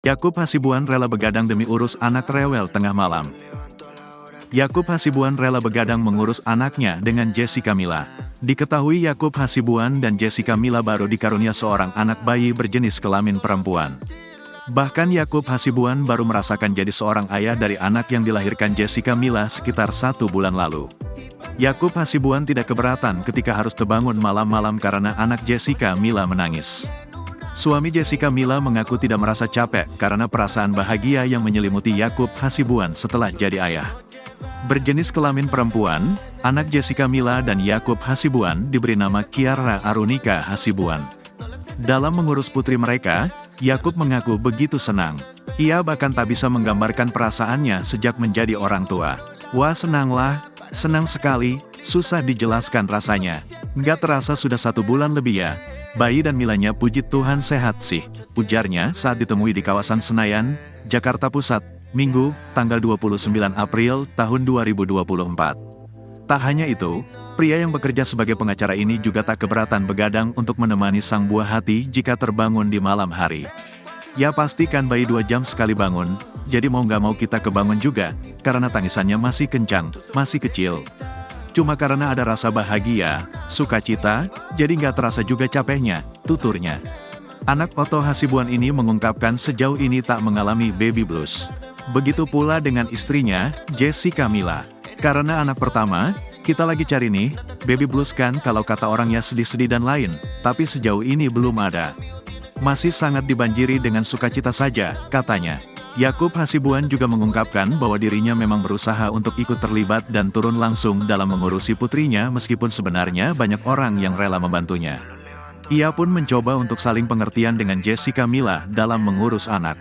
Yakub Hasibuan rela begadang demi urus anak rewel tengah malam. Yakub Hasibuan rela begadang mengurus anaknya dengan Jessica Mila. Diketahui Yakub Hasibuan dan Jessica Mila baru dikarunia seorang anak bayi berjenis kelamin perempuan. Bahkan Yakub Hasibuan baru merasakan jadi seorang ayah dari anak yang dilahirkan Jessica Mila sekitar 1 bulan lalu. Yakub Hasibuan tidak keberatan ketika harus terbangun malam-malam karena anak Jessica Mila menangis. Suami Jessica Mila mengaku tidak merasa capek karena perasaan bahagia yang menyelimuti Yakub Hasibuan setelah jadi ayah. Berjenis kelamin perempuan, anak Jessica Mila dan Yakub Hasibuan diberi nama Kiara Arunika Hasibuan. Dalam mengurus putri mereka, Yakub mengaku begitu senang. Ia bahkan tak bisa menggambarkan perasaannya sejak menjadi orang tua. Wah senanglah, senang sekali, susah dijelaskan rasanya. Nggak terasa sudah 1 bulan lebih ya. Bayi dan Milanya puji Tuhan sehat sih, ujarnya saat ditemui di kawasan Senayan, Jakarta Pusat, Minggu, tanggal 29 April tahun 2024. Tak hanya itu, pria yang bekerja sebagai pengacara ini juga tak keberatan begadang untuk menemani sang buah hati jika terbangun di malam hari. Ya pastikan bayi 2 jam sekali bangun, jadi mau nggak mau kita kebangun juga, karena tangisannya masih kencang, masih kecil. Cuma karena ada rasa bahagia, sukacita, jadi nggak terasa juga capeknya, tuturnya. Anak Otto Hasibuan ini mengungkapkan sejauh ini tak mengalami baby blues. Begitu pula dengan istrinya, Jessica Mila. Karena anak pertama, kita lagi cari nih, baby blues kan kalau kata orangnya sedih-sedih dan lain, tapi sejauh ini belum ada. Masih sangat dibanjiri dengan sukacita saja, katanya. Yakub Hasibuan juga mengungkapkan bahwa dirinya memang berusaha untuk ikut terlibat dan turun langsung dalam mengurusi putrinya meskipun sebenarnya banyak orang yang rela membantunya. Ia pun mencoba untuk saling pengertian dengan Jessica Mila dalam mengurus anak.